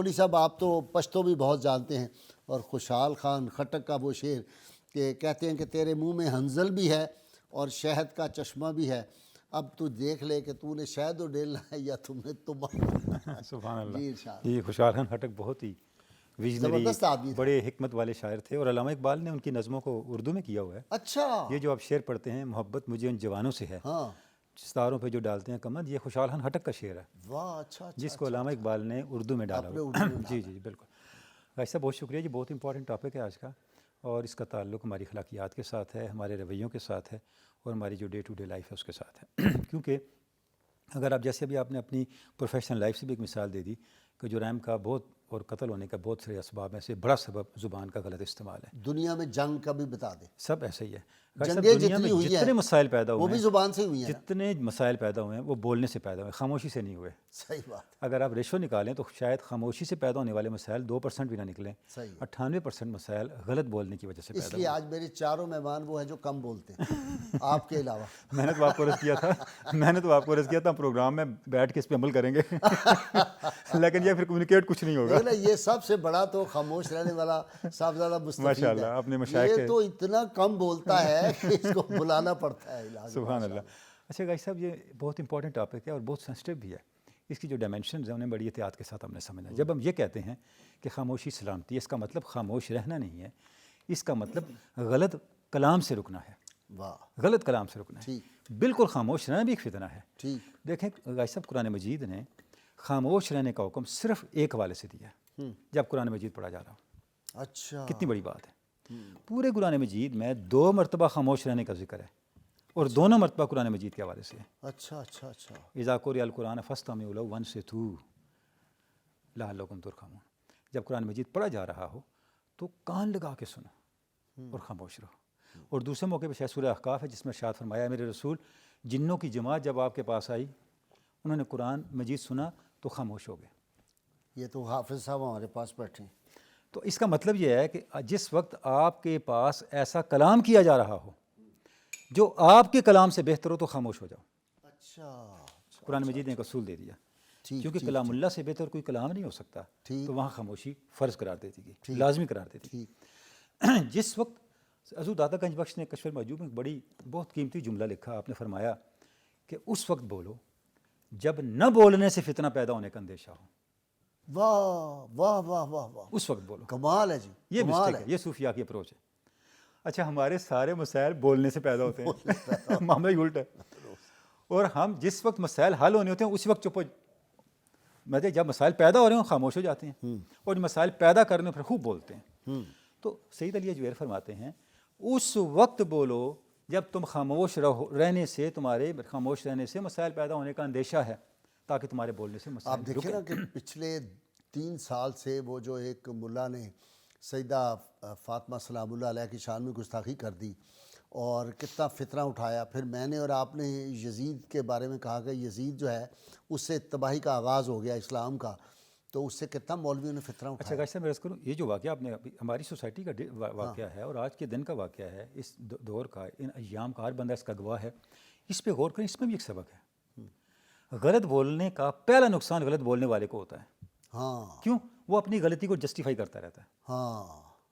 مولوی صاحب آپ تو پشتو بھی بہت جانتے ہیں، اور خوشحال خان خٹک کا وہ شعر کہ کہتے ہیں کہ تیرے منہ میں حنظل بھی ہے اور شہد کا چشمہ بھی ہے، اب تو دیکھ لے کہ تو نے شہد و ڈیلنا ہے یا تم نے تم سبحان اللہ. جی ارشاد. یہ خوشحال خان خٹک بہت ہی ویژنری، زبردست آدمی تھا. بڑے حکمت والے شاعر تھے، اور علامہ اقبال نے ان کی نظموں کو اردو میں کیا ہوا ہے. اچھا. یہ جو آپ شعر پڑھتے ہیں، محبت مجھے ان جوانوں سے ہے، ہاں. ستاروں پہ جو ڈالتے ہیں کمند، یہ خوشحال خان خٹک کا شعر ہے، واہ. اچھا اچھا. جس کو علامہ اقبال نے اردو میں ڈالا آپ نے ہوا. اردو میں جی جی بالکل. ایسا بہت شکریہ جی، بہت امپورٹنٹ ٹاپک ہے آج کا، اور اس کا تعلق ہماری اخلاقیات کے ساتھ ہے، ہمارے رویوں کے ساتھ ہے، اور ہماری جو ڈے ٹو ڈے لائف ہے اس کے ساتھ ہے. کیونکہ اگر آپ جیسے ابھی آپ نے اپنی پروفیشنل لائف سے بھی ایک مثال دے دی کہ جرائم کا بہت اور قتل ہونے کا بہت سے اسباب میں سے بڑا سبب زبان کا غلط استعمال ہے. دنیا میں جنگ کا بھی بتا دیں. سب ایسا ہی ہے. جنگیں دنیا میں جتنی ہوئی جتنے ہیں مسائل پیدا وہ ہوئے بھی ہیں، زبان سے ہوئی ہیں. جتنے مسائل پیدا ہوئے ہیں وہ بولنے سے پیدا ہوئے، خاموشی سے نہیں ہوئے. صحیح بات. اگر آپ ریشو نکالیں تو شاید خاموشی سے پیدا ہونے والے مسائل 2% بھی نہ نکلیں، صحیح. 98% مسائل غلط بولنے کی وجہ سے پیدا اس ہوئے. لیے آج میرے چاروں مہمان وہ ہیں جو کم بولتے ہیں آپ کے علاوہ. میں نے تو آپ کو عرض کیا تھا ہم پروگرام میں بیٹھ کے اس پہ عمل کریں گے لیکن یہ پھر کمیونیکیٹ کچھ نہیں ہوگا. یہ سب سے بڑا تو خاموش رہنے والا صاحب زیادہ مستفید ماشاء اللہ. ہے. اپنے مشائخ یہ تو اتنا کم بولتا ہے کہ اس کو بلانا پڑتا ہے. سبحان اللہ. اچھا گائی صاحب، یہ بہت امپورٹنٹ ٹاپک ہے اور بہت سینسٹیو بھی ہے. اس کی جو ڈائمینشنز ہیں انہیں بڑی احتیاط کے ساتھ ہم نے سمجھنا ہے. جب ہم یہ کہتے ہیں کہ خاموشی سلامتی ہے، اس کا مطلب خاموش رہنا نہیں ہے، اس کا مطلب غلط کلام سے رکنا ہے. واہ. غلط کلام سے رکنا ہے. ٹھیک. بالکل خاموش رہنا بھی ایک فتنہ ہے. ٹھیک. دیکھیں گائی صاحب، قرآن مجید نے خاموش رہنے کا حکم صرف ایک حوالے سے دیا ہے جب قرآن مجید پڑھا جا رہا ہو. اچھا. کتنی بڑی بات ہے. پورے قرآن مجید میں 2 مرتبہ خاموش رہنے کا ذکر ہے، اور دونوں مرتبہ قرآن مجید کے حوالے سے ہے. اچھا اچھا اچھا. اذا قرئ القرآن فاستمعوا له وانصتوا لعلکم ترحمون. جب قرآن مجید پڑھا جا رہا ہو تو کان لگا کے سنو اور خاموش رہو. اور دوسرے موقع پہ شاید سورہ احقاف ہے جس میں ارشاد فرمایا، میرے رسول جنوں کی جماعت جب آپ کے پاس آئی، انہوں نے قرآن مجید سنا تو خاموش ہو گئے. یہ تو حافظ صاحب ہمارے پاس بیٹھے ہیں. تو اس کا مطلب یہ ہے کہ جس وقت آپ کے پاس ایسا کلام کیا جا رہا ہو جو آپ کے کلام سے بہتر ہو تو خاموش ہو جاؤ. اچھا. قرآن مجید نے ایک اصول دے دیا، ٹھیک. کیونکہ کلام اللہ سے بہتر کوئی کلام نہیں ہو سکتا، تو وہاں خاموشی فرض قرار دیتی گئی، لازمی قرار دیتی گئی. جس وقت حضور داتا گنج بخش نے کشف المحجوب میں بہت قیمتی جملہ لکھا، آپ نے فرمایا کہ اس وقت بولو جب نہ بولنے سے فتنہ پیدا ہونے کا اندیشہ ہو. واہ واہ واہ واہ واہ. اس وقت بولو. کمال ہے جی. یہ مسٹیک ہے، یہ صوفیاء کی اپروچ ہے. اچھا، ہمارے سارے مسائل بولنے سے پیدا ہوتے ہیں، معاملہ ہی الٹا ہے. اور ہم جس وقت مسائل حل ہونے ہوتے ہیں اسی وقت چپ ہو، مطلب جب مسائل پیدا ہو رہے ہیں خاموش ہو جاتے ہیں، اور مسائل پیدا کرنے پھر خوب بولتے ہیں. تو سید علی اجویر فرماتے ہیں اس وقت بولو جب تم خاموش رہنے سے، تمہارے خاموش رہنے سے مسائل پیدا ہونے کا اندیشہ ہے، تاکہ تمہارے بولنے سے مسائل آپ دیکھیں نا کہ پچھلے 3 سال سے وہ جو ایک ملا نے سیدہ فاطمہ سلام اللہ علیہ کی شان میں گستاخی کر دی اور کتنا فتنہ اٹھایا. پھر میں نے اور آپ نے یزید کے بارے میں کہا کہ یزید جو ہے اس سے تباہی کا آغاز ہو گیا اسلام کا، تو اس سے کتنا مولویوں نے فتنہ اٹھایا. اچھا گاشا، میں عرض کروں یہ جو واقعہ آپ نے ہماری سوسائٹی کا واقعہ ہے اور آج کے دن کا واقعہ ہے، اس دور کا، ان ایام کا، ہر بندہ اس کا گواہ ہے. اس پہ غور کریں، اس میں بھی ایک سبق ہے. غلط بولنے کا پہلا نقصان غلط بولنے والے کو ہوتا ہے. ہاں. کیوں؟ وہ اپنی غلطی کو جسٹیفائی کرتا رہتا ہے. ہاں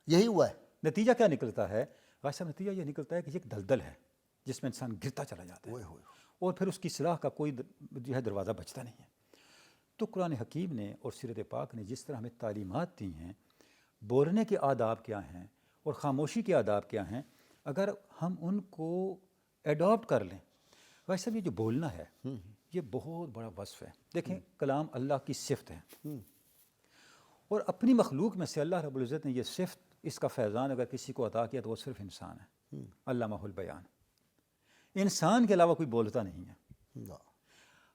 یہی ہوا ہے. نتیجہ کیا نکلتا ہے غاشا صاحب؟ نتیجہ یہ نکلتا ہے کہ یہ ایک دلدل ہے جس میں انسان گرتا چلا جاتا ہے، اور پھر اس کی اصلاح کا کوئی جو ہے دروازہ بچتا نہیں ہے. تو قرآن حکیم نے اور سیرت پاک نے جس طرح ہمیں تعلیمات دی ہیں بولنے کے آداب کیا ہیں اور خاموشی کے آداب کیا ہیں، اگر ہم ان کو ایڈاپٹ کر لیں. غاشا صاحب، یہ جو بولنا ہے یہ بہت بڑا وصف ہے. دیکھیں، کلام اللہ کی صفت ہے، اور اپنی مخلوق میں سے اللہ رب العزت نے یہ صفت، اس کا فیضان اگر کسی کو عطا کیا تو وہ صرف انسان ہے. علامہ البیان. انسان کے علاوہ کوئی بولتا نہیں ہے.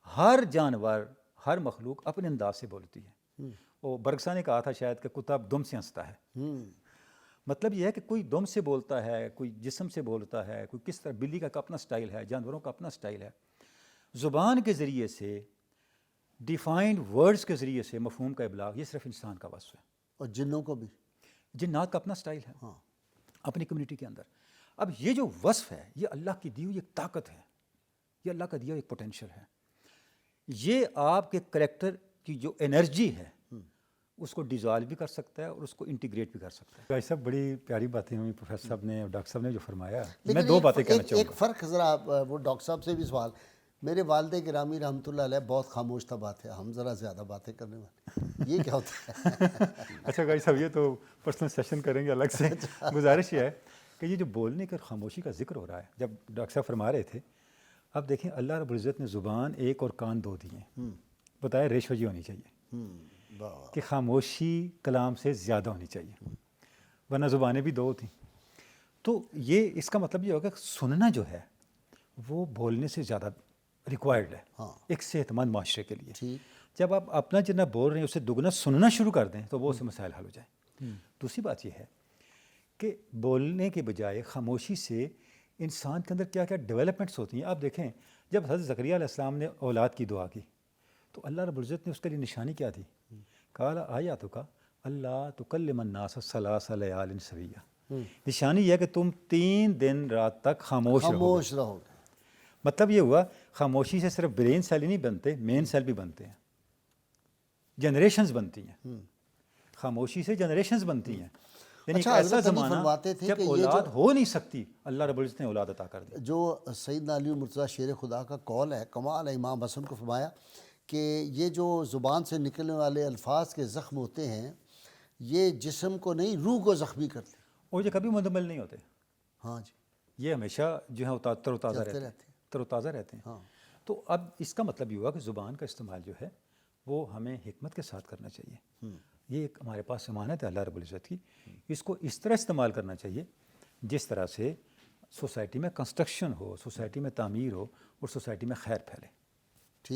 ہر جانور، ہر مخلوق اپنے انداز سے بولتی ہے. وہ برگسا نے کہا تھا شاید کہ کتا دم سے ہنستا ہے. مطلب یہ ہے کہ کوئی دم سے بولتا ہے، کوئی جسم سے بولتا ہے، کوئی کس طرح، بلی کا اپنا سٹائل ہے، جانوروں کا اپنا سٹائل ہے. زبان کے ذریعے سے، ڈیفائنڈ ورڈز کے ذریعے سے مفہوم کا ابلاغ یہ صرف انسان کا وصف ہے. اور جنوں کو بھی. جنات کا اپنا سٹائل ہے اپنی کمیونٹی کے اندر. اب یہ جو وصف ہے یہ اللہ کی دی ہوئی ایک طاقت ہے، یہ اللہ کا دیا ہوا ایک پوٹینشیل ہے. یہ آپ کے کریکٹر کی جو انرجی ہے اس کو ڈیزالو بھی کر سکتا ہے اور اس کو انٹیگریٹ بھی کر سکتا ہے. بھائی صاحب بڑی پیاری باتیں ہوئی پروفیسر صاحب نے اور ڈاکٹر صاحب نے جو فرمایا. میں دو باتیں کہنا چاہوں ایک فرق ذرا وہ ڈاکٹر صاحب سے بھی سوال. میرے والد گرامی رحمۃ اللہ علیہ بہت خاموش طباعت ہے, ہم ذرا زیادہ باتیں کرنے والے, یہ کیا ہوتا ہے؟ اچھا بھائی صاحب یہ تو پرسنل سیشن کریں گے الگ سے. گزارش یہ ہے کہ یہ جو بولنے کی اور خاموشی کا ذکر ہو رہا ہے, جب ڈاکٹر صاحب فرما رہے تھے, اب دیکھیں اللہ رب العزت نے زبان ایک اور کان دو دیے ہیں. بتایا ریشو جی ہونی چاہیے کہ خاموشی کلام سے زیادہ ہونی چاہیے, ورنہ زبانیں بھی دو تھیں. تو یہ اس کا مطلب یہ ہوگا کہ سننا جو ہے وہ بولنے سے زیادہ ریکوائرڈ ہے ایک صحت مند معاشرے کے لیے. جب آپ اپنا جتنا بول رہے ہیں اسے دگنا سننا شروع کر دیں تو بہت سے مسائل حل ہو جائیں. دوسری بات یہ ہے کہ بولنے کے بجائے خاموشی سے انسان کے اندر کیا کیا ڈیولپمنٹس ہوتی ہیں. آپ دیکھیں جب حضرت زکریا علیہ السلام نے اولاد کی دعا کی تو اللہ رب العزت نے اس کے لیے نشانی کیا دی؟ قال آیاتک اللہ تکلم الناس ثلاث لیال سویہ. نشانی یہ ہے کہ تم 3 دن رات تک خاموش رہو گے. مطلب یہ ہوا خاموشی سے صرف برین سیل ہی نہیں بنتے, مین سیل بھی بنتے ہیں, جنریشنز بنتی ہیں. خاموشی سے جنریشنز بنتی ہیں. یعنی ایک ایسا زمانہ جب اولاد ہو نہیں سکتی اللہ رب العزت نے اولاد عطا کر دی. جو سیدنا علی مرتضیٰ شیر خدا کا قول ہے, کمال ہے, امام حسن کو فرمایا کہ یہ جو زبان سے نکلنے والے الفاظ کے زخم ہوتے ہیں یہ جسم کو نہیں روح کو زخمی کرتے, اور یہ کبھی مندمل نہیں ہوتے. ہاں جی, یہ ہمیشہ جو ہے تر و تازہ رہتے ہیں. تو اب اس کا مطلب یہ ہوا کہ زبان کا استعمال جو ہے وہ ہمیں حکمت کے ساتھ کرنا چاہیے. یہ ایک ہمارے پاس امانت ہے اللہ رب العزت کی, اس کو اس طرح استعمال کرنا چاہیے جس طرح سے سوسائٹی میں کنسٹرکشن ہو, سوسائٹی میں تعمیر ہو اور سوسائٹی میں خیر پھیلے.